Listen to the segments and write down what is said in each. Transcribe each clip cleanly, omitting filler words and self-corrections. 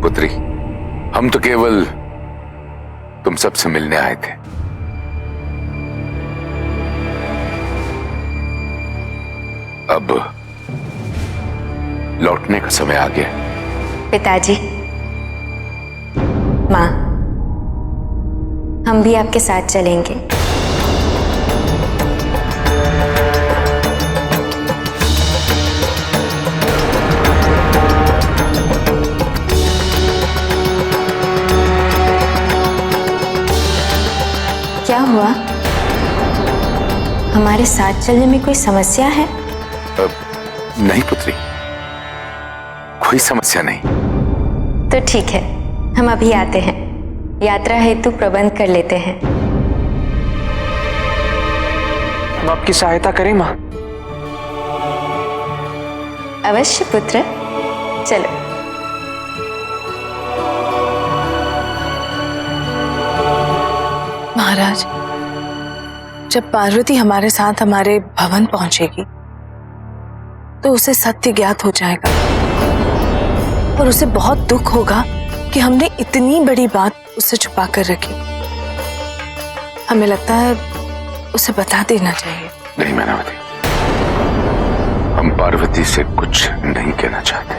पुत्री, हम तो केवल तुम सबसे मिलने आए थे। अब लौटने का समय आ गया। पिताजी, माँ, हम भी आपके साथ चलेंगे। क्या हुआ? हमारे साथ चलने में कोई समस्या है? नहीं पुत्री, कोई समस्या नहीं। तो ठीक है, हम अभी आते हैं। यात्रा हेतु प्रबंध कर लेते हैं। हम आपकी सहायता करें माँ? अवश्य पुत्र, चलो। महाराज, जब पार्वती हमारे साथ हमारे भवन पहुंचेगी तो उसे सत्य ज्ञात हो जाएगा और उसे बहुत दुख होगा कि हमने इतनी बड़ी बात उससे छुपा कर रखी। हमें लगता है उसे बता देना चाहिए। नहीं मैनावती, हम पार्वती से कुछ नहीं कहना चाहते।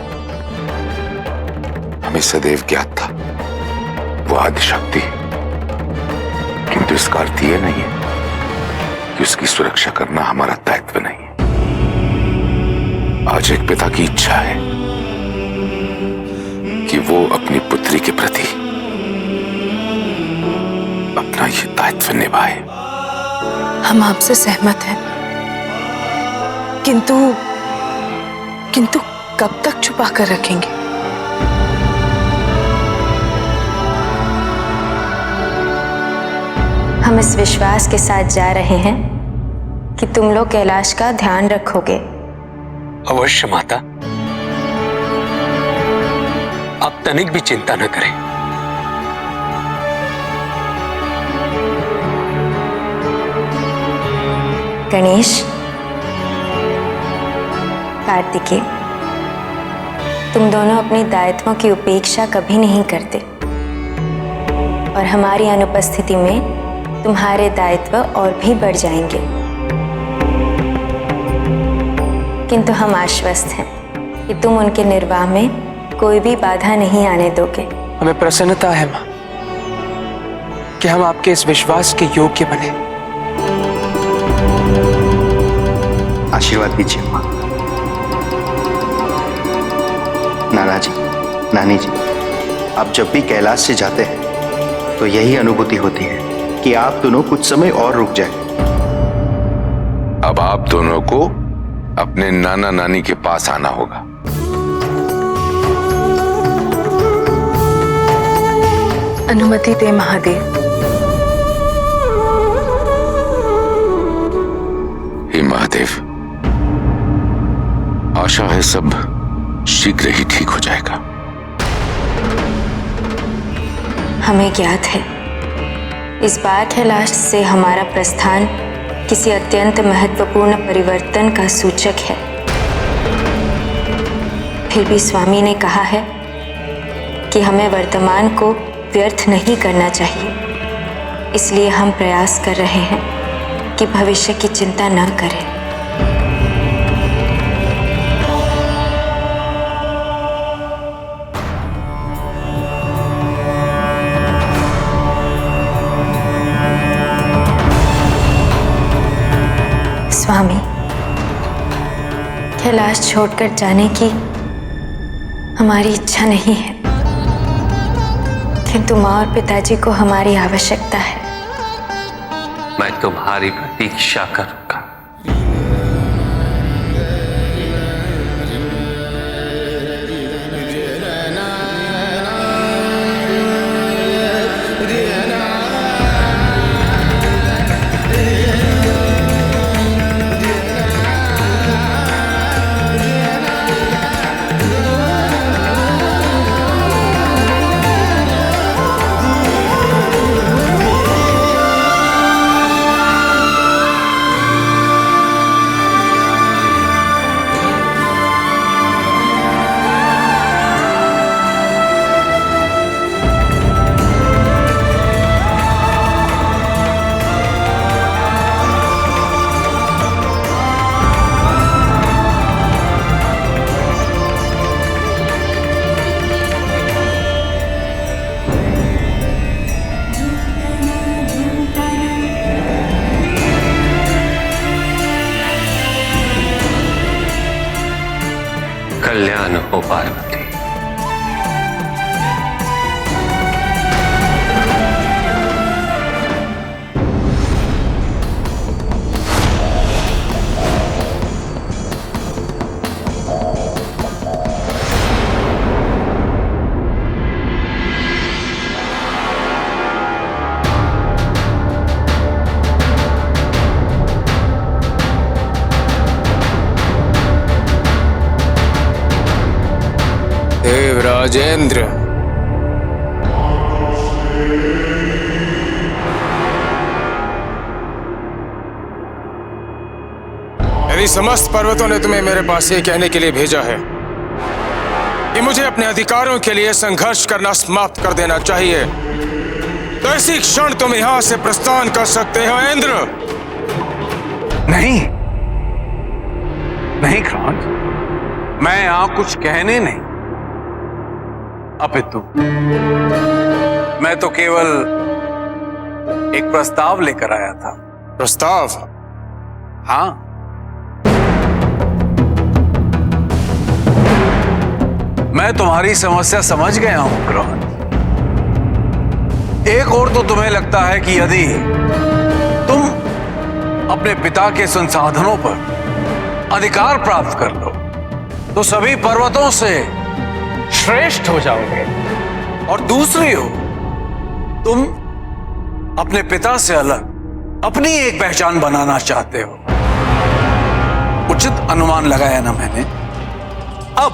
हमें सदैव ज्ञात था वो आदिशक्ति, किंतु इसका अर्थ यह नहीं है कि उसकी सुरक्षा करना हमारा दायित्व नहीं है। आज एक पिता की इच्छा है कि वो अपनी पुत्री के प्रति अपना ये दायित्व निभाए। हम आपसे सहमत हैं, किंतु कब तक छुपा कर रखेंगे? हम इस विश्वास के साथ जा रहे हैं कि तुम लोग कैलाश का ध्यान रखोगे। अवश्य माता, आप तनिक भी चिंता न करें। गणेश, कार्तिकेय, तुम दोनों अपने दायित्वों की उपेक्षा कभी नहीं करते और हमारी अनुपस्थिति में तुम्हारे दायित्व और भी बढ़ जाएंगे। किंतु हम आश्वस्त हैं कि तुम उनके निर्वाह में कोई भी बाधा नहीं आने दोगे। हमें प्रसन्नता है माँ कि हम आपके इस विश्वास के योग्य बने। आशीर्वाद दीजिए माँ। नाना जी, नानी जी, आप जब भी कैलाश से जाते हैं तो यही अनुभूति होती है कि आप दोनों कुछ समय और रुक जाए। अब आप दोनों को अपने नाना नानी के पास आना होगा। अनुमति दे महादेव। हे महादेव, आशा है सब शीघ्र ही ठीक हो जाएगा। हमें ज्ञात है इस बार कैलाश से हमारा प्रस्थान किसी अत्यंत महत्वपूर्ण परिवर्तन का सूचक है। फिर भी स्वामी ने कहा है कि हमें वर्तमान को व्यर्थ नहीं करना चाहिए, इसलिए हम प्रयास कर रहे हैं कि भविष्य की चिंता न करें। स्वामी, कैलाश छोड़कर जाने की हमारी इच्छा नहीं है, किंतु माँ और पिताजी को हमारी आवश्यकता है। मैं तुम्हारी प्रतीक्षा करूंगा। ओ पार्वती, देवराजेंद्र, यदि समस्त पर्वतों ने तुम्हें मेरे पास ये कहने के लिए भेजा है कि मुझे अपने अधिकारों के लिए संघर्ष करना समाप्त कर देना चाहिए, तो इसी क्षण तुम यहां से प्रस्थान कर सकते हो इंद्र। नहीं नहीं क्रांत, मैं यहां कुछ कहने नहीं, अपितु मैं तो केवल एक प्रस्ताव लेकर आया था। प्रस्ताव? हाँ, मैं तुम्हारी समस्या समझ गया हूं क्रांत। एक और तो तुम्हें लगता है कि यदि तुम अपने पिता के संसाधनों पर अधिकार प्राप्त कर लो तो सभी पर्वतों से श्रेष्ठ हो जाओगे, और दूसरी हो तुम अपने पिता से अलग अपनी एक पहचान बनाना चाहते हो। उचित अनुमान लगाया ना मैंने? अब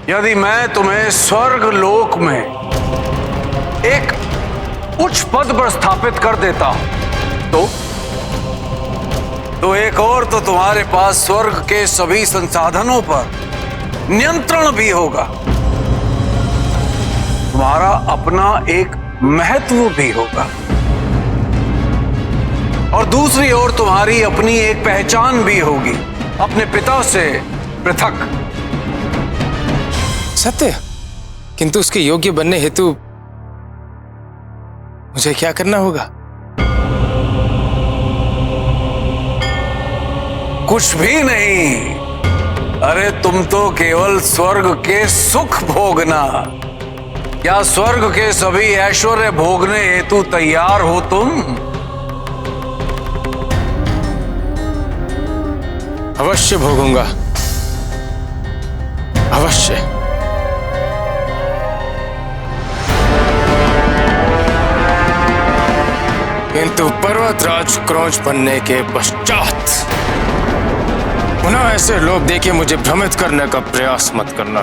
यदि मैं तुम्हें स्वर्ग लोक में एक उच्च पद पर स्थापित कर देता हूं तो एक और तो तुम्हारे पास स्वर्ग के सभी संसाधनों पर नियंत्रण भी होगा, तुम्हारा अपना एक महत्व भी होगा, और दूसरी ओर तुम्हारी अपनी एक पहचान भी होगी अपने पिता से पृथक। सत्य, किंतु उसके योग्य बनने हेतु मुझे क्या करना होगा? कुछ भी नहीं। अरे तुम तो केवल स्वर्ग के सुख भोगना या स्वर्ग के सभी ऐश्वर्य भोगने हेतु तैयार हो तुम? अवश्य भोगूंगा, अवश्य। किंतु पर्वतराज क्रौंच बनने के पश्चात पुनः ऐसे लोभ देके मुझे भ्रमित करने का प्रयास मत करना।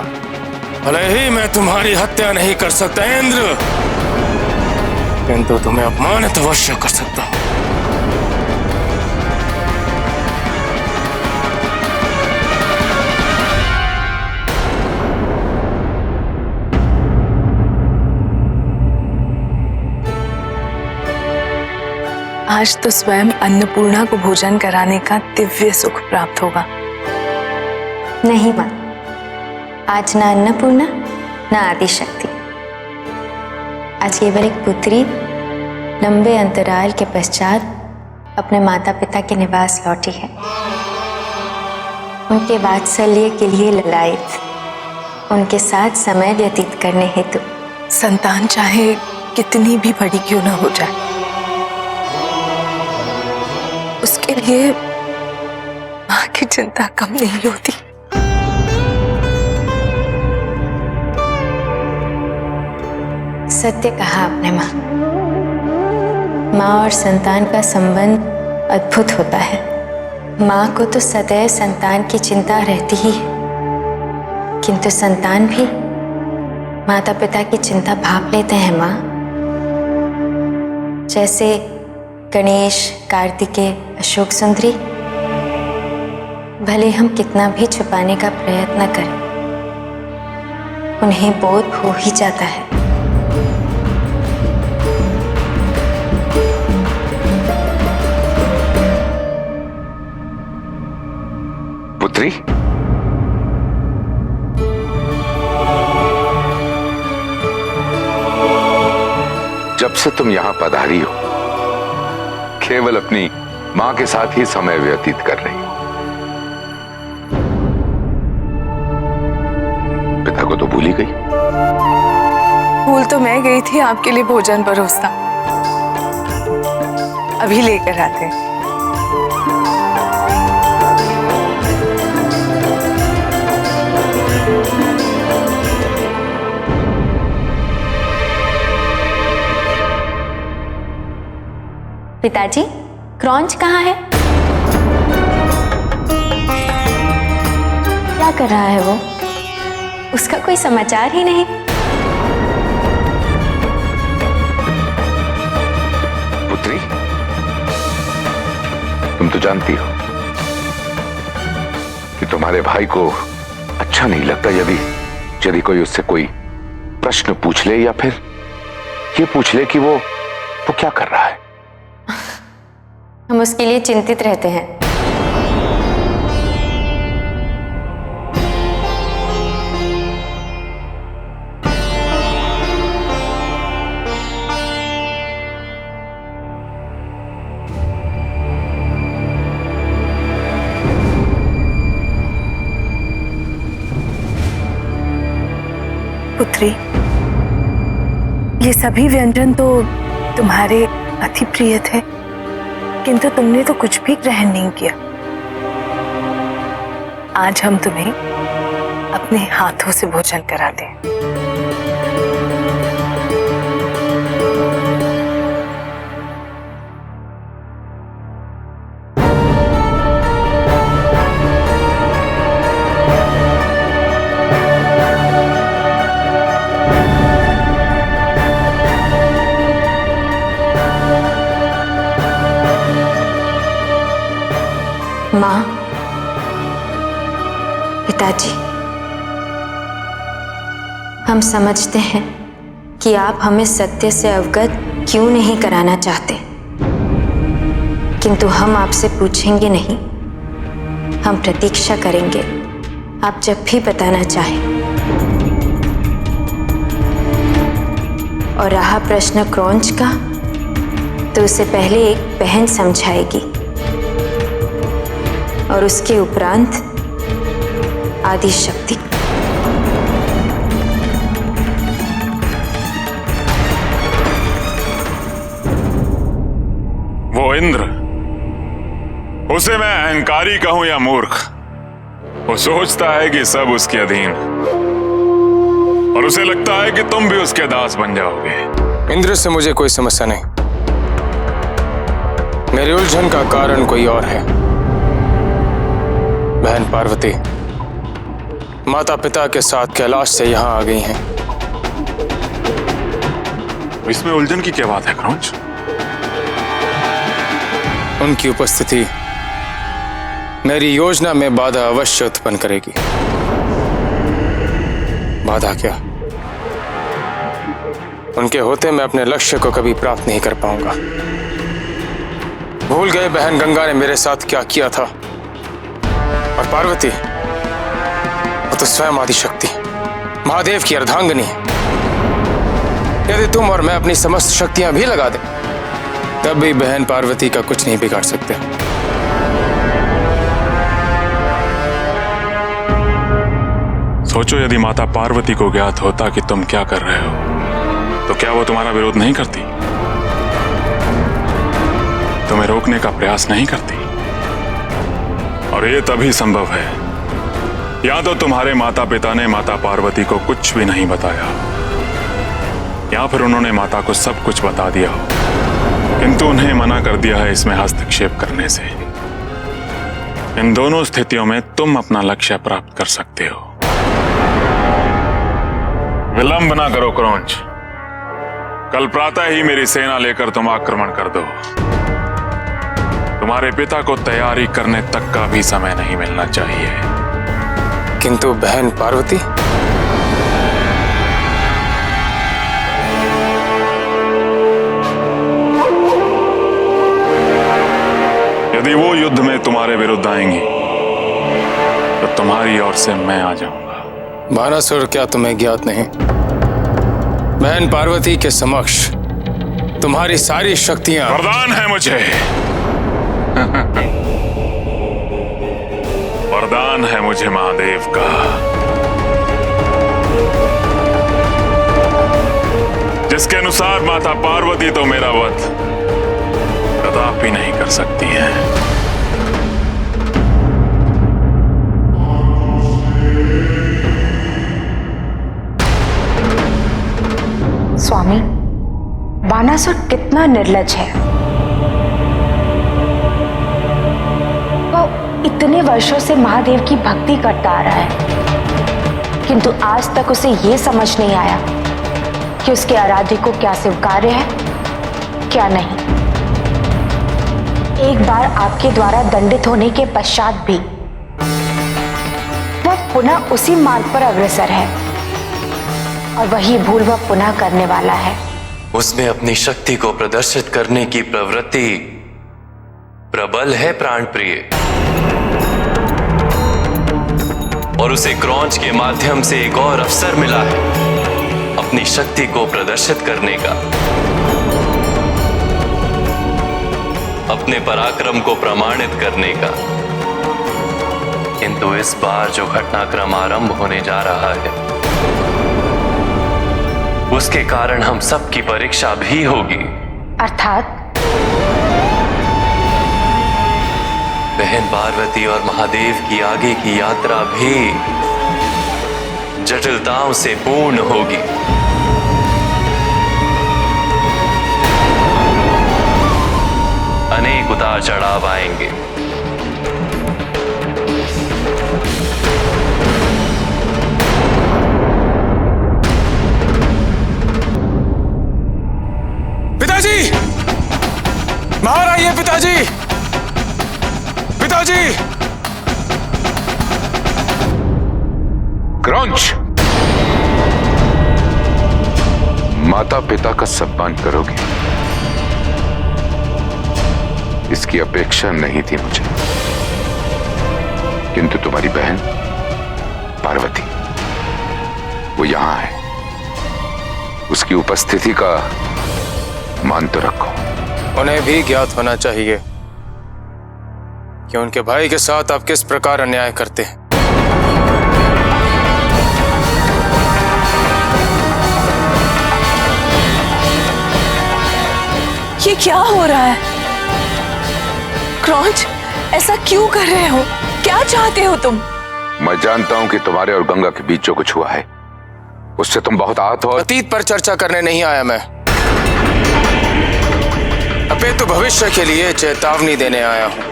भले ही मैं तुम्हारी हत्या नहीं कर सकता इंद्र, किंतु तुम्हें अपमानित अवश्य कर सकता हूं। आज तो स्वयं अन्नपूर्णा को भोजन कराने का दिव्य सुख प्राप्त होगा। नहीं मां, आज ना अन्नपूर्णा ना आदिशक्ति, आज केवल एक पुत्री लंबे अंतराल के पश्चात अपने माता पिता के निवास लौटी है। उनके वात्सल्य के लिए ललायित, उनके साथ समय व्यतीत करने हेतु। संतान चाहे कितनी भी बड़ी क्यों न हो जाए, उसके लिए मां की चिंता कम नहीं होती। सत्य कहा आपने मां। मां और संतान का संबंध अद्भुत होता है। मां को तो सदैव संतान की चिंता रहती ही है, किंतु संतान भी माता पिता की चिंता भाप लेते हैं मां। जैसे गणेश, कार्तिकेय, अशोक सुंदरी, भले हम कितना भी छुपाने का प्रयत्न करें, उन्हें बोध हो ही जाता है। पुत्री, जब से तुम यहां पधारी हो केवल अपनी मां के साथ ही समय व्यतीत कर रही हो। को तो भूल ही गई। भूल तो मैं गई थी आपके लिए भोजन परोसना। अभी लेकर आते हैं। पिताजी, क्रॉन्च कहाँ है? क्या कर रहा है वो? उसका कोई समाचार ही नहीं। पुत्री, तुम तो जानती हो कि तुम्हारे भाई को अच्छा नहीं लगता यदि कोई उससे कोई प्रश्न पूछ ले या फिर ये पूछ ले कि वो क्या कर रहा है। हम उसके लिए चिंतित रहते हैं। पुत्री, ये सभी व्यंजन तो तुम्हारे अति प्रिय थे, किंतु तुमने तो कुछ भी ग्रहण नहीं किया। आज हम तुम्हें अपने हाथों से भोजन कराते हैं। माँ, पिताजी, हम समझते हैं कि आप हमें सत्य से अवगत क्यों नहीं कराना चाहते, किंतु हम आपसे पूछेंगे नहीं। हम प्रतीक्षा करेंगे आप जब भी बताना चाहें। और रहा प्रश्न क्रॉन्च का, तो उसे पहले एक बहन समझाएगी और उसके उपरांत आदि शक्ति। वो इंद्र, उसे मैं अहंकारी कहूं या मूर्ख, वो सोचता है कि सब उसके अधीन, और उसे लगता है कि तुम भी उसके दास बन जाओगे। इंद्र से मुझे कोई समस्या नहीं। मेरी उलझन का कारण कोई और है। बहन पार्वती माता पिता के साथ कैलाश से यहां आ गई हैं। इसमें उलझन की क्या बात है क्रॉन्च? उनकी उपस्थिति मेरी योजना में बाधा अवश्य उत्पन्न करेगी। बाधा क्या? उनके होते मैं अपने लक्ष्य को कभी प्राप्त नहीं कर पाऊंगा। भूल गए बहन गंगा ने मेरे साथ क्या किया था? और पार्वती, वो तो स्वयं आदिशक्ति महादेव की अर्धांगिनी है। यदि तुम और मैं अपनी समस्त शक्तियां भी लगा दें, तब भी बहन पार्वती का कुछ नहीं बिगाड़ सकते। सोचो, यदि माता पार्वती को ज्ञात होता कि तुम क्या कर रहे हो, तो क्या वो तुम्हारा विरोध नहीं करती? तुम्हें रोकने का प्रयास नहीं करती? और ये तभी संभव है या तो तुम्हारे माता पिता ने माता पार्वती को कुछ भी नहीं बताया, या फिर उन्होंने माता को सब कुछ बता दिया हो, किंतु उन्हें मना कर दिया है इसमें हस्तक्षेप करने से। इन दोनों स्थितियों में तुम अपना लक्ष्य प्राप्त कर सकते हो। विलंब ना करो क्रॉन्च, कल प्रातः ही मेरी सेना लेकर तुम आक्रमण कर दो। तुम्हारे पिता को तैयारी करने तक का भी समय नहीं मिलना चाहिए। किंतु बहन पार्वती, यदि वो युद्ध में तुम्हारे विरुद्ध आएंगी, तो तुम्हारी ओर से मैं आ जाऊंगा। बानासुर, क्या तुम्हें ज्ञात नहीं? बहन पार्वती के समक्ष तुम्हारी सारी शक्तियां वरदान है मुझे। वरदान है मुझे महादेव का। जिसके अनुसार माता पार्वती तो मेरा वध कदापि नहीं कर सकती है। स्वामी, बानासुर कितना निर्लज है। वो इतने वर्षों से महादेव की भक्ति करता आ रहा है, किंतु आज तक उसे ये समझ नहीं आया कि उसके आराध्य को क्या स्वीकार्य है, क्या नहीं। एक बार आपके द्वारा दंडित होने के पश्चात भी वह पुनः उसी मार्ग पर अग्रसर है और वही भूल वह पुनः करने वाला है। उसमें अपनी शक्ति को प्रदर्शित करने की प्रवृत्ति प्रबल है प्राण प्रिय, और उसे क्रौंच के माध्यम से एक और अवसर मिला है अपनी शक्ति को प्रदर्शित करने का, अपने पराक्रम को प्रमाणित करने का। किंतु इस बार जो घटनाक्रम आरंभ होने जा रहा है उसके कारण हम सबकी परीक्षा भी होगी। अर्थात बहन पार्वती और महादेव की आगे की यात्रा भी जटिलताओं से पूर्ण होगी। अनेक उतार चढ़ाव आएंगे। पिताजी, बाहर आइए पिताजी, पिताजी। क्रौंच, माता पिता का सम्मान करोगे, इसकी अपेक्षा नहीं थी मुझे। किंतु तुम्हारी बहन पार्वती वो यहां है, उसकी उपस्थिति का मान तो रखो। उन्हें भी ज्ञात होना चाहिए कि उनके भाई के साथ आप किस प्रकार अन्याय करते हैं। ये क्या हो रहा है? क्रौंच, ऐसा क्यों कर रहे हो? क्या चाहते हो तुम? मैं जानता हूं कि तुम्हारे और गंगा के बीच जो कुछ हुआ है उससे तुम बहुत आहत हो। अतीत पर चर्चा करने नहीं आया मैं, अपितु भविष्य के लिए चेतावनी देने आया हूं।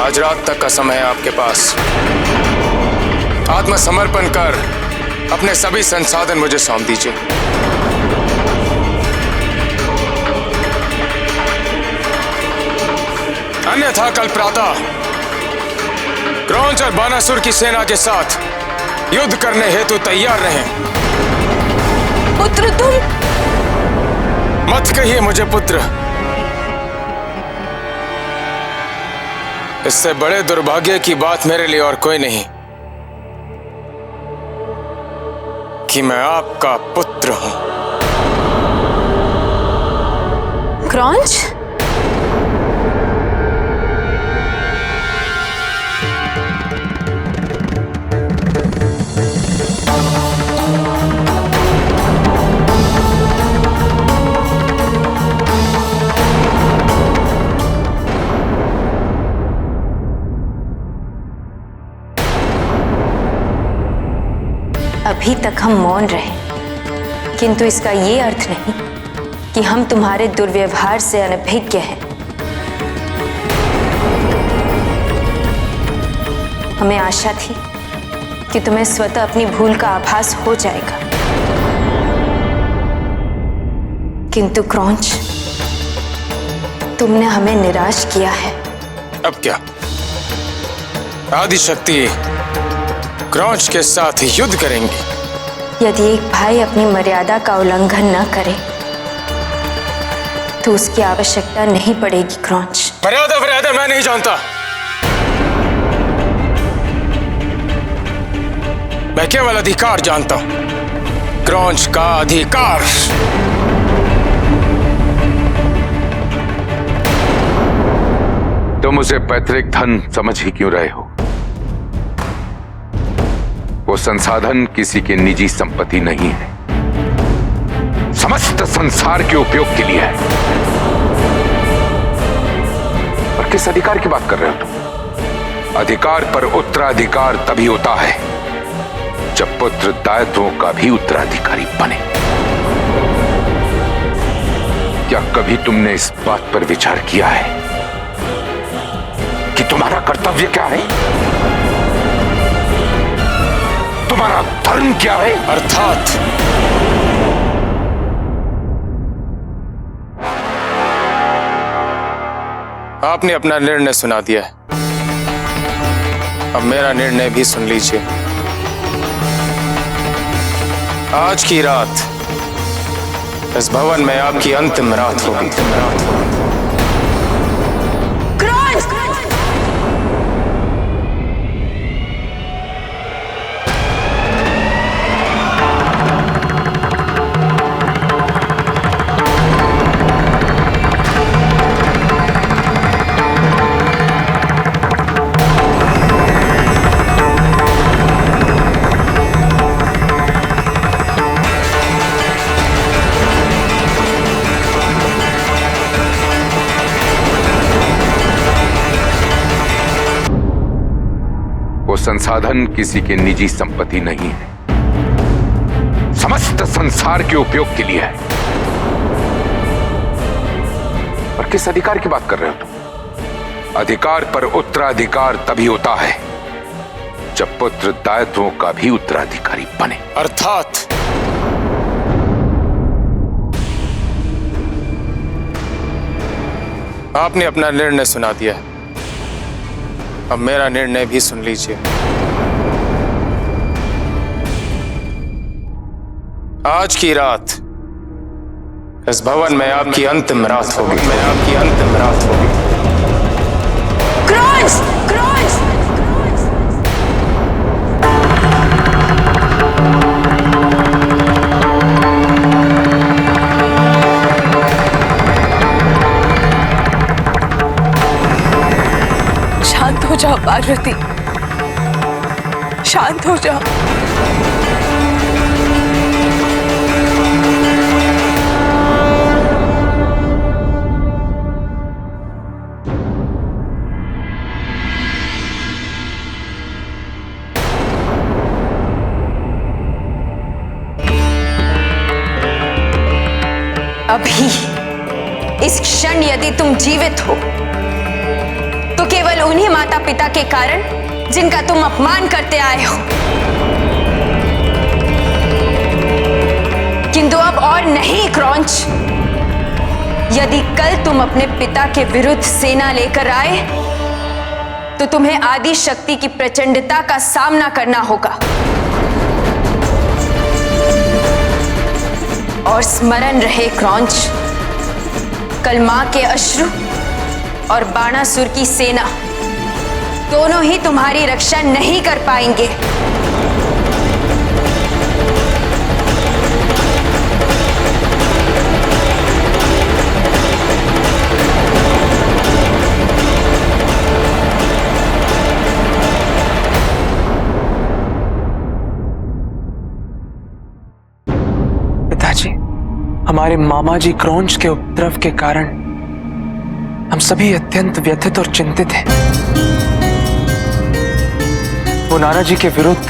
आज रात तक का समय है आपके पास। आत्मसमर्पण कर अपने सभी संसाधन मुझे सौंप दीजिए। अन्यथा कल प्रातः क्रौंच और बानासुर की सेना के साथ युद्ध करने हेतु तैयार रहें। पुत्र, तुम मत कहिए मुझे पुत्र। इससे बड़े दुर्भाग्य की बात मेरे लिए और कोई नहीं कि मैं आपका पुत्र हूं। क्रौंच, अभी तक हम मौन रहे, किंतु इसका ये अर्थ नहीं कि हम तुम्हारे दुर्व्यवहार से अनभिज्ञ हैं। हमें आशा थी कि तुम्हें स्वतः अपनी भूल का आभास हो जाएगा, किंतु क्रौंच, तुमने हमें निराश किया है। अब क्या आदिशक्ति क्रौंच के साथ युद्ध करेंगे? यदि एक भाई अपनी मर्यादा का उल्लंघन न करे तो उसकी आवश्यकता नहीं पड़ेगी क्रौंच। मर्यादा मैं नहीं जानता। मैं केवल अधिकार जानता हूं, क्रौंच का अधिकार। तुम उसे पैतृक धन समझ ही क्यों रहे हो? वो संसाधन किसी की निजी संपत्ति नहीं है। समस्त संसार के उपयोग के लिए है। और किस अधिकार की बात कर रहे हो तुम? अधिकार पर उत्तराधिकार तभी होता है जब पुत्र दायित्वों का भी उत्तराधिकारी बने। क्या कभी तुमने इस बात पर विचार किया है कि तुम्हारा कर्तव्य क्या है? तुम्हारा धर्म क्या है? अर्थात आपने अपना निर्णय सुना दिया है, अब मेरा निर्णय भी सुन लीजिए। आज की रात इस भवन में आपकी अंतिम रात होगी। संसाधन किसी की निजी संपत्ति नहीं है, समस्त संसार के उपयोग के लिए है। और किस अधिकार की बात कर रहे हो तुम? अधिकार पर उत्तराधिकार तभी होता है जब पुत्र दायित्वों का भी उत्तराधिकारी बने। अर्थात आपने अपना निर्णय सुना दिया है, अब मेरा निर्णय भी सुन लीजिए। आज की रात इस भवन में आपकी अंतिम रात होगी। आपकी अंतिम रात होगी। क्रांच! क्रांच! शांत हो जाओ पार्वती, शांत हो जाओ। अभी इस क्षण यदि तुम जीवित हो तो केवल उन्हीं माता पिता के कारण जिनका तुम अपमान करते आए हो, किंतु अब और नहीं क्रॉन्च। यदि कल तुम अपने पिता के विरुद्ध सेना लेकर आए तो तुम्हें आदि शक्ति की प्रचंडता का सामना करना होगा। और स्मरण रहे क्रॉन्च, कल मां के अश्रु और बाणासुर की सेना दोनों ही तुम्हारी रक्षा नहीं कर पाएंगे। पिताजी, हमारे मामा जी क्रौंच के उपद्रव के कारण हम सभी अत्यंत व्यथित और चिंतित हैं। वो नाना जी के विरुद्ध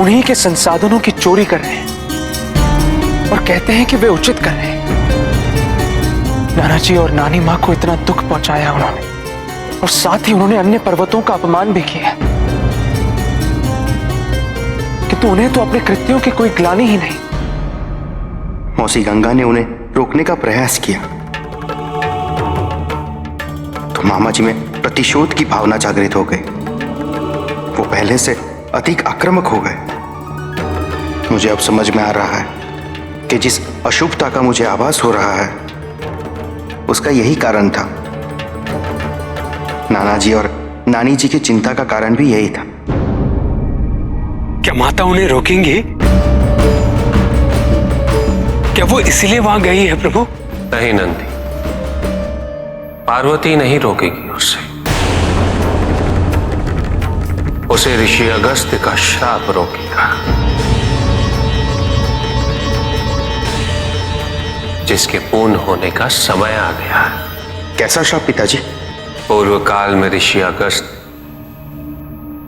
उन्हीं के संसाधनों की चोरी कर रहे हैं और कहते हैं कि वे उचित कर रहे हैं। नाना जी और नानी मां को इतना दुख पहुंचाया उन्होंने, और साथ ही उन्होंने अन्य पर्वतों का अपमान भी किया, किंतु उन्हें तो अपने कृत्यों की कोई ग्लानि ही नहीं। मौसी गंगा ने उन्हें रोकने का प्रयास किया तो मामा जी में प्रतिशोध की भावना जागृत हो गई। वो पहले से अधिक आक्रामक हो गए। मुझे अब समझ में आ रहा है कि जिस अशुभता का मुझे आभास हो रहा है उसका यही कारण था। नाना जी और नानी जी की चिंता का कारण भी यही था। क्या माता उन्हें रोकेंगे? क्या वो इसलिए वहां गई है प्रभु? नहीं नंदी, पार्वती नहीं रोकेगी उसे ऋषि अगस्त्य का श्राप रोकेगा। जिसके पूर्ण होने का समय आ गया है। कैसा श्राप पिताजी? पूर्व काल में ऋषि अगस्त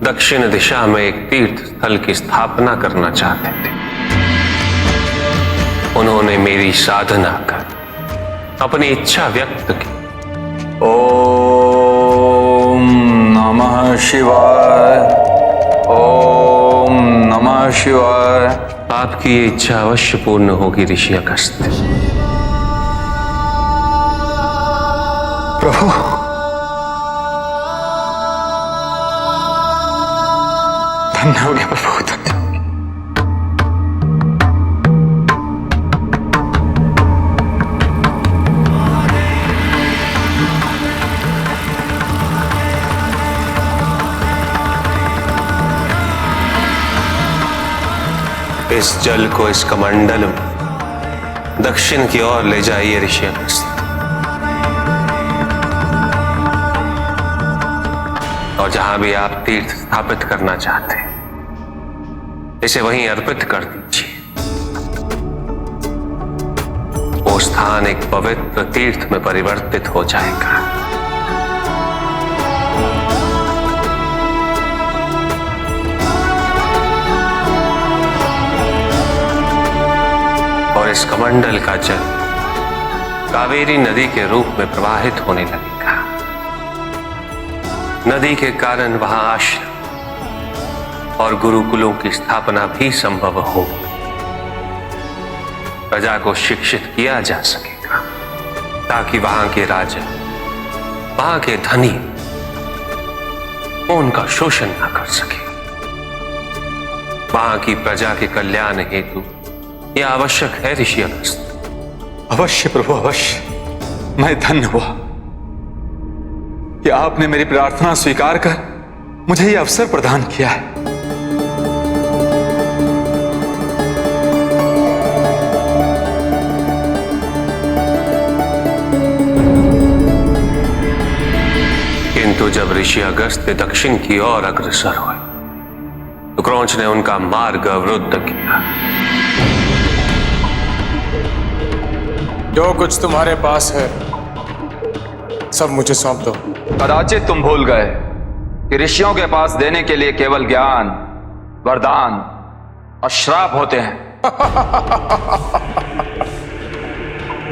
दक्षिण दिशा में एक तीर्थ स्थल की स्थापना करना चाहते थे। उन्होंने मेरी साधना कर अपनी इच्छा व्यक्त की। ओम नमः शिवाय, ओम नमः शिवाय। आपकी ये इच्छा अवश्य पूर्ण होगी ऋषि अगस्त। प्रभु, धन्य हो गया प्रभु, धन्य। इस जल को इस कमंडल में दक्षिण की ओर ले जाइए ऋषि अगस्त, और जहां भी आप तीर्थ स्थापित करना चाहते हैं इसे वहीं अर्पित कर दीजिए। वो स्थान एक पवित्र तीर्थ में परिवर्तित हो जाएगा। और इस कमंडल का जल कावेरी नदी के रूप में प्रवाहित होने लगेगा। नदी के कारण वहां आश्रम और गुरुकुलों की स्थापना भी संभव होगी। प्रजा को शिक्षित किया जा सकेगा ताकि वहां के राजा, वहां के धनी उनका शोषण न कर सके। वहां की प्रजा के कल्याण हेतु यह आवश्यक है ऋषि अगस्त। अवश्य प्रभु, अवश्य। मैं धन्य हुआ कि आपने मेरी प्रार्थना स्वीकार कर मुझे यह अवसर प्रदान किया है। किंतु जब ऋषि अगस्त दक्षिण की ओर अग्रसर हुए तो क्रौंच ने उनका मार्ग अवरुद्ध किया। जो कुछ तुम्हारे पास है सब मुझे सौंप दो। कदाचित तुम भूल गए कि ऋषियों के पास देने के लिए केवल ज्ञान, वरदान और श्राप होते हैं।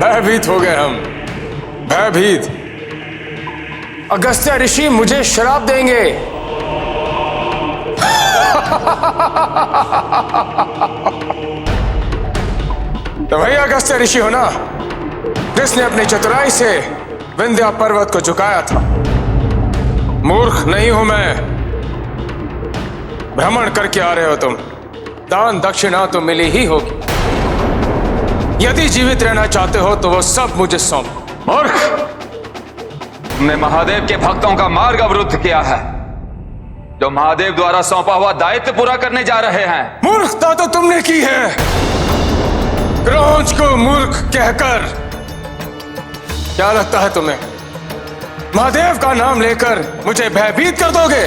भयभीत हो गए हम, भयभीत। अगस्त्य ऋषि मुझे श्राप देंगे। तो वही अगस्त्य ऋषि हो ना जिसने अपनी चतुराई से विंध्या पर्वत को झुकाया था। मूर्ख नहीं हूं मैं। भ्रमण करके आ रहे हो तुम। दान दक्षिणा तो मिली ही होगी। यदि जीवित रहना चाहते हो तो वो सब मुझे सौंप। मूर्ख, तुमने महादेव के भक्तों का मार्ग अवरुद्ध किया है, जो महादेव द्वारा सौंपा हुआ दायित्व पूरा करने जा रहे हैं। मूर्खता तो तुमने की है। क्रौंच को मूर्ख कहकर क्या लगता है तुम्हें? महादेव का नाम लेकर मुझे भयभीत कर दोगे?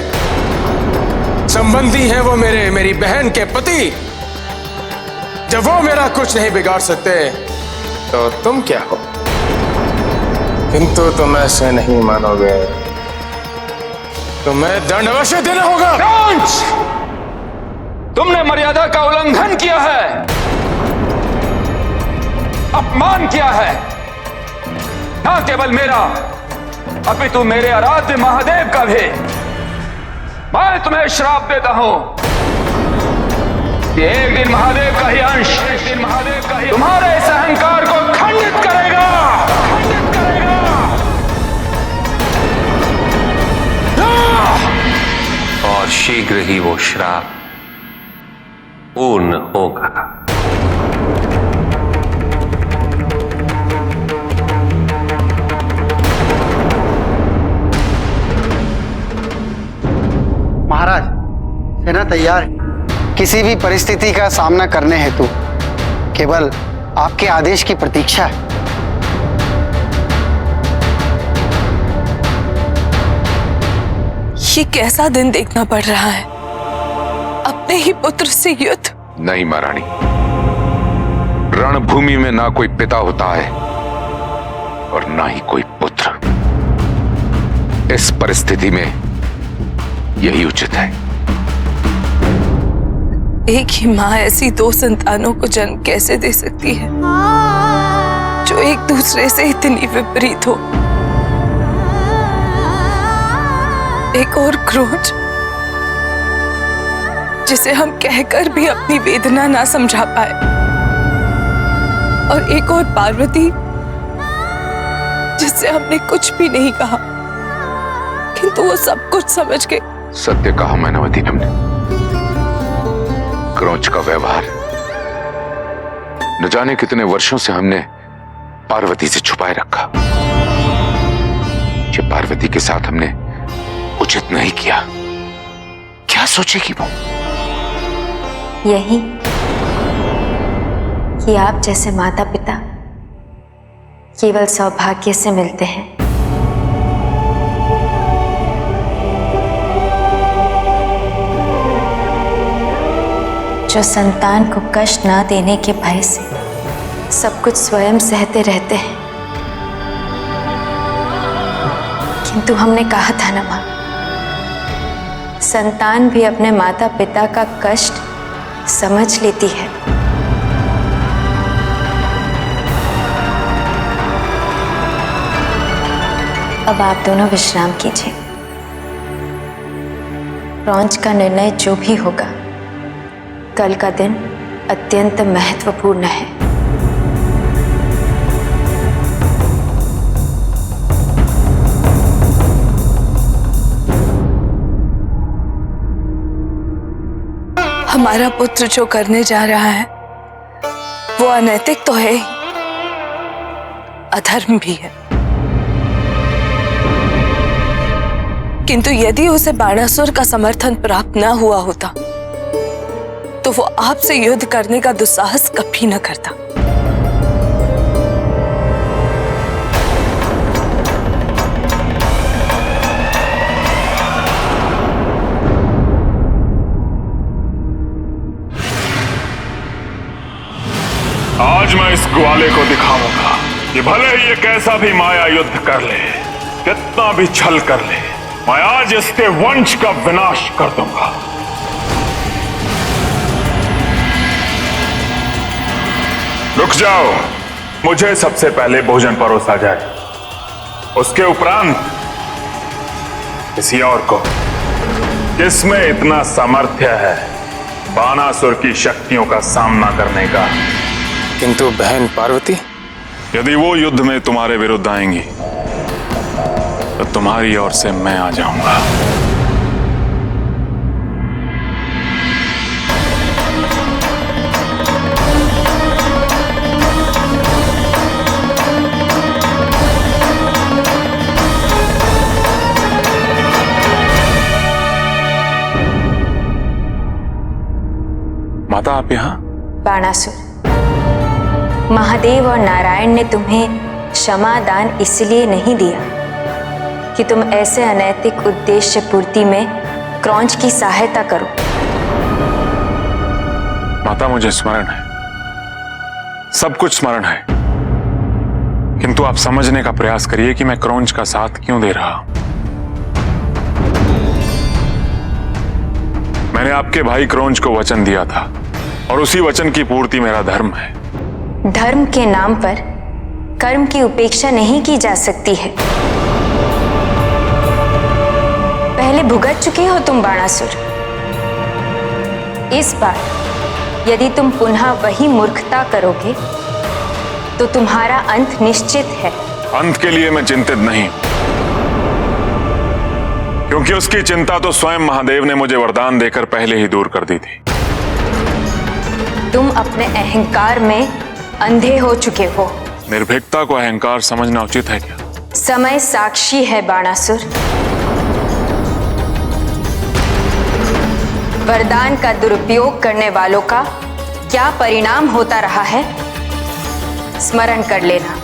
संबंधी हैं वो मेरी बहन के पति। जब वो मेरा कुछ नहीं बिगाड़ सकते तो तुम क्या हो? किंतु तुम ऐसे नहीं मानोगे। तुम्हें दंड अवश्य देना होगा। क्रौंच, तुमने मर्यादा का उल्लंघन किया है, अपमान किया है, न केवल मेरा अपितु मेरे आराध्य महादेव का भी। मैं तुम्हें श्राप देता हूं कि एक दिन महादेव का ही अंश तुम्हारे इस अहंकार को खंडित करेगा। और शीघ्र ही वो श्राप पूर्ण होगा। महाराज, सेना तैयार है। किसी भी परिस्थिति का सामना करने हेतु केवल आपके आदेश की प्रतीक्षा है। ये कैसा दिन देखना पड़ रहा है? अपने ही पुत्र से युद्ध। नहीं महारानी, रणभूमि में ना कोई पिता होता है और ना ही कोई पुत्र। इस परिस्थिति में यही उचित है। एक ही माँ ऐसी दो संतानों को जन्म कैसे दे सकती है जो एक दूसरे से इतनी विपरीत हो। एक और क्रोध जिसे हम कहकर भी अपनी वेदना ना समझा पाए, और एक और पार्वती जिससे हमने कुछ भी नहीं कहा किंतु वो सब कुछ समझ गई। सत्य कहा मैनावती तुमने। क्रोंच का व्यवहार न जाने कितने वर्षों से हमने पार्वती से छुपाए रखा। ये पार्वती के साथ हमने उचित नहीं किया। क्या सोचेगी वो? यही कि आप जैसे माता पिता केवल सौभाग्य से मिलते हैं। जो संतान को कष्ट ना देने के भय से सब कुछ स्वयं सहते रहते हैं। किंतु हमने कहा था ना मां, संतान भी अपने माता पिता का कष्ट समझ लेती है। अब आप दोनों विश्राम कीजिए। क्रोंच का निर्णय जो भी होगा, कल का दिन अत्यंत महत्वपूर्ण है। हमारा पुत्र जो करने जा रहा है वो अनैतिक तो है ही, अधर्म भी है। किंतु यदि उसे बाणासुर का समर्थन प्राप्त न हुआ होता तो वो आपसे युद्ध करने का दुस्साहस कभी न करता। आज मैं इस ग्वाले को दिखाऊंगा कि भले ही ये कैसा भी माया युद्ध कर ले, कितना भी छल कर ले, मैं आज इसके वंश का विनाश कर दूंगा। रुक जाओ, मुझे सबसे पहले भोजन परोसा जाए, उसके उपरांत किसी और को। किसमें इतना सामर्थ्य है बाणासुर की शक्तियों का सामना करने का? किंतु बहन पार्वती, यदि वो युद्ध में तुम्हारे विरुद्ध आएंगी तो तुम्हारी ओर से मैं आ जाऊंगा। माता, आप यहां? बाणासुर, महादेव और नारायण ने तुम्हें क्षमा दान इसलिए नहीं दिया कि तुम ऐसे अनैतिक उद्देश्य पूर्ति में क्रोंच की सहायता करो। माता, मुझे स्मरण है, सब कुछ स्मरण है, किंतु आप समझने का प्रयास करिए कि मैं क्रोंच का साथ क्यों दे रहा हूं। मैंने आपके भाई क्रोंच को वचन दिया था और उसी वचन की पूर्ति मेरा धर्म है। धर्म के नाम पर कर्म की उपेक्षा नहीं की जा सकती है। पहले भुगत चुके हो तुम बाणासुर। इस बार यदि तुम पुनः वही मूर्खता करोगे तो तुम्हारा अंत निश्चित है। अंत के लिए मैं चिंतित नहीं, क्योंकि उसकी चिंता तो स्वयं महादेव ने मुझे वरदान देकर पहले ही दूर कर दी थी। तुम अपने अहंकार में अंधे हो चुके हो। निर्भीकता को अहंकार समझना उचित है क्या? समय साक्षी है बाणासुर। वरदान का दुरुपयोग करने वालों का क्या परिणाम होता रहा है, स्मरण कर लेना।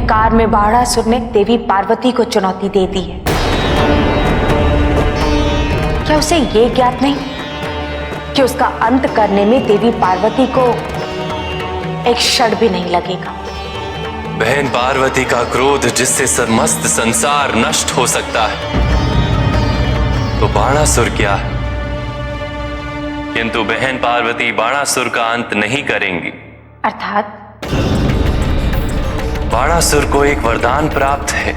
काल में बाणासुर ने देवी पार्वती को चुनौती दे दी है। क्या उसे ये ज्ञात नहीं कि उसका अंत करने में देवी पार्वती को एक क्षण भी नहीं लगेगा? बहन पार्वती का क्रोध जिससे समस्त संसार नष्ट हो सकता है, तो बाणासुर क्या है? किंतु बहन पार्वती बाणासुर का अंत नहीं करेंगी। अर्थात बाणासुर को एक वरदान प्राप्त है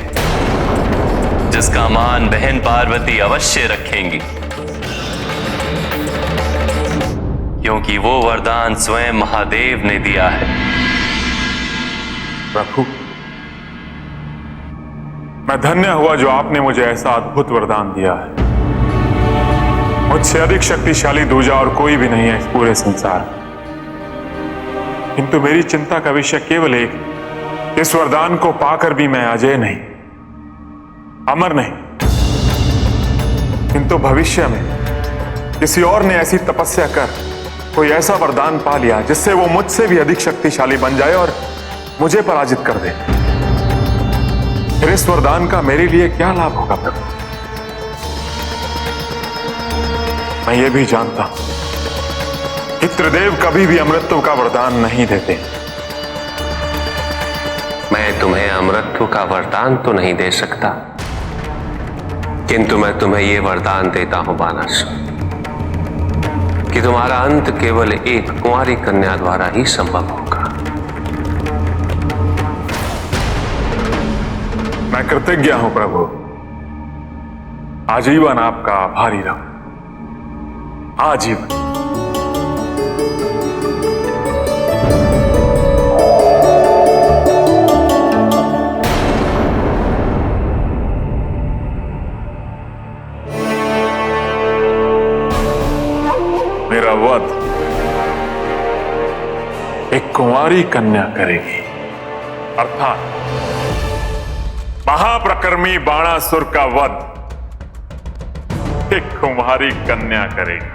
जिसका मान बहन पार्वती अवश्य रखेंगी, क्योंकि वो वरदान स्वयं महादेव ने दिया है। प्रभु, मैं धन्य हुआ जो आपने मुझे ऐसा अद्भुत वरदान दिया है। मुझसे अधिक शक्तिशाली दूजा और कोई भी नहीं है इस पूरे संसार में। किंतु मेरी चिंता का विषय केवल एक, इस वरदान को पाकर भी मैं अजय नहीं, अमर नहीं, किंतु भविष्य में किसी और ने ऐसी तपस्या कर कोई ऐसा वरदान पा लिया जिससे वो मुझसे भी अधिक शक्तिशाली बन जाए और मुझे पराजित कर दे। फिर इस वरदान का मेरे लिए क्या लाभ होगा प्रभु? मैं ये भी जानता हूं कि त्रिदेव कभी भी अमृतत्व का वरदान नहीं देते। मैं तुम्हें अमृतत्व का वरदान तो नहीं दे सकता, किंतु मैं तुम्हें यह वरदान देता हूं बाणासुर कि तुम्हारा अंत केवल एक कुंवारी कन्या द्वारा ही संभव होगा। मैं कृतज्ञ हूं प्रभु, आजीवन आपका आभारी रहूं, आजीवन। मेरा वध एक कुंवारी कन्या करेगी, अर्थात महाप्रकर्मी बाणासुर का वध एक कुंवारी कन्या करेगी।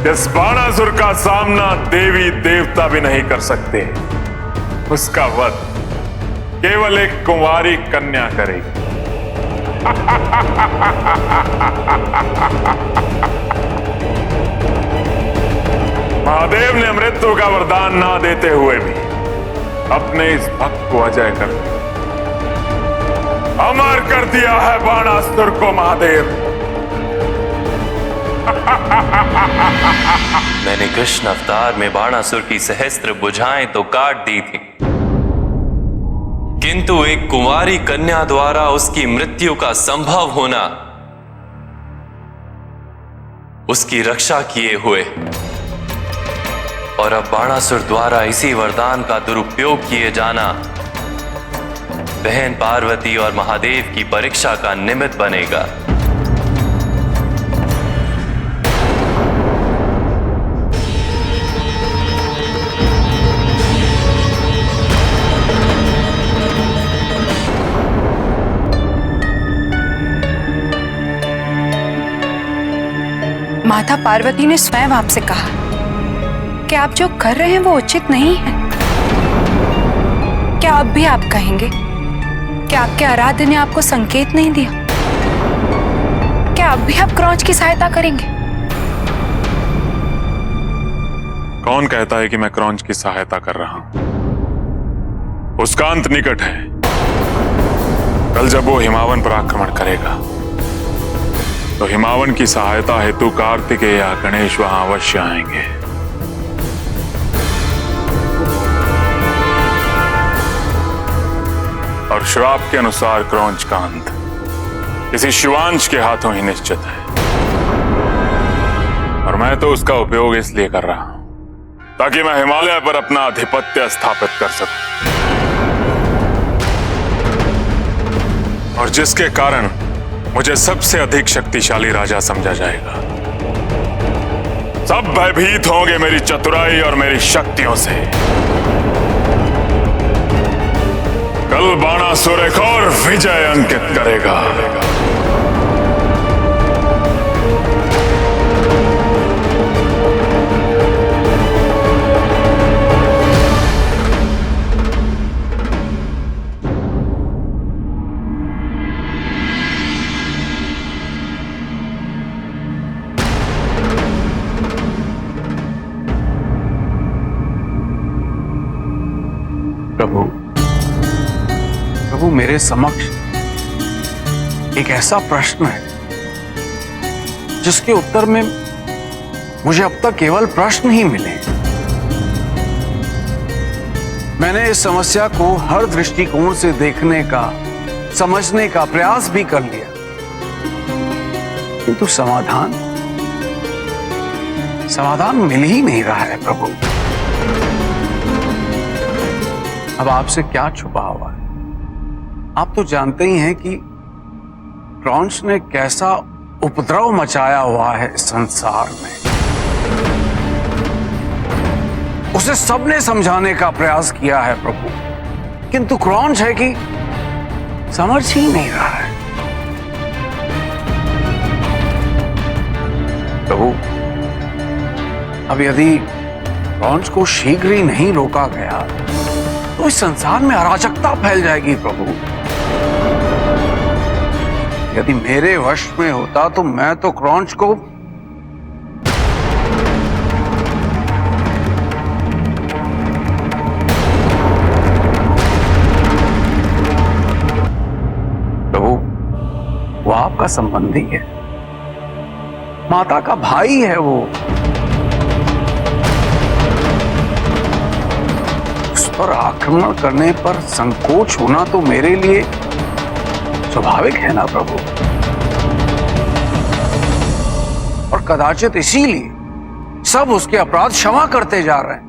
जिस बाणासुर का सामना देवी देवता भी नहीं कर सकते, उसका वध केवल एक कुंवारी कन्या करेगी। महादेव ने मृत्यु का वरदान ना देते हुए भी अपने इस भक्त को अजय कर दिया, अमर कर दिया है बाणासुर को महादेव। मैंने कृष्ण अवतार में बाणासुर की सहस्त्र भुजाएं तो काट दी थी, किंतु एक कुंवारी कन्या द्वारा उसकी मृत्यु का संभव होना, उसकी रक्षा किए हुए, और अब बाणासुर द्वारा इसी वरदान का दुरुपयोग किए जाना बहन पार्वती और महादेव की परीक्षा का निमित्त बनेगा। माता पार्वती ने स्वयं आपसे कहा कि आप जो कर रहे हैं वो उचित नहीं है। क्या अब भी आप कहेंगे कि आपके आराध्य ने आपको संकेत नहीं दिया? क्या अब भी आप क्रौंच की सहायता करेंगे? कौन कहता है कि मैं क्रौंच की सहायता कर रहा हूं? उसका अंत निकट है। कल जब वो हिमावन पर आक्रमण करेगा तो हिमावन की सहायता हेतु कार्तिकेय या गणेश वहां अवश्य आएंगे। और श्राप के अनुसार क्रौंच का अंत किसी शिवांश के हाथों ही निश्चित है, और मैं तो उसका उपयोग इसलिए कर रहा हूं ताकि मैं हिमालय पर अपना आधिपत्य स्थापित कर सकूं, और जिसके कारण मुझे सबसे अधिक शक्तिशाली राजा समझा जाएगा। सब भयभीत होंगे मेरी चतुराई और मेरी शक्तियों से। कल बाणासुर एक और विजय अंकित करेगा। प्रभु प्रभु, मेरे समक्ष एक ऐसा प्रश्न है जिसके उत्तर में मुझे अब तक केवल प्रश्न ही मिले। मैंने इस समस्या को हर दृष्टिकोण से देखने का, समझने का प्रयास भी कर लिया, किंतु समाधान मिल ही नहीं रहा है प्रभु। अब आपसे क्या छुपा हुआ है? आप तो जानते ही हैं कि क्रॉन्च ने कैसा उपद्रव मचाया हुआ है इस संसार में। उसे सबने समझाने का प्रयास किया है प्रभु, किंतु क्रॉन्च है कि समझ ही नहीं रहा है। प्रभु, अब यदि क्रॉन्च को शीघ्र ही नहीं रोका गया तो इस संसार में अराजकता फैल जाएगी प्रभु। यदि मेरे वश में होता तो मैं तो क्रॉन्च को प्रभु, वो आपका संबंधी है, माता का भाई है वो। उस पर आक्रमण करने पर संकोच होना तो मेरे लिए स्वाभाविक है ना प्रभु। और कदाचित इसीलिए सब उसके अपराध क्षमा करते जा रहे हैं,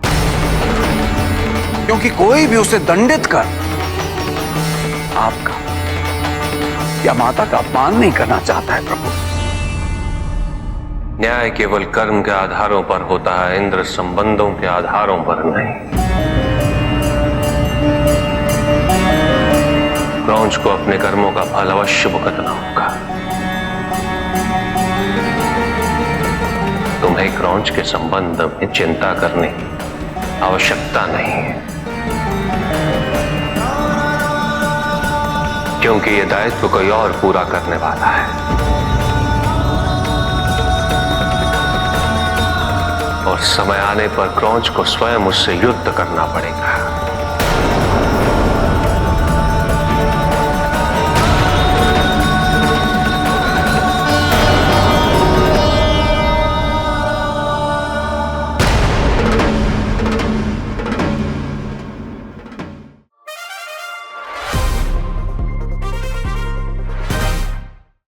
क्योंकि कोई भी उसे दंडित कर आपका या माता का अपमान नहीं करना चाहता है प्रभु। न्याय केवल कर्म के आधारों पर होता है, इंद्र संबंधों के आधारों पर नहीं। क्रॉन्च को अपने कर्मों का फल अवश्य भुगतना होगा। तुम्हें क्रॉन्च के संबंध में चिंता करने की आवश्यकता नहीं है, क्योंकि यह दायित्व कोई और पूरा करने वाला है। और समय आने पर क्रॉन्च को स्वयं उससे युद्ध करना पड़ेगा।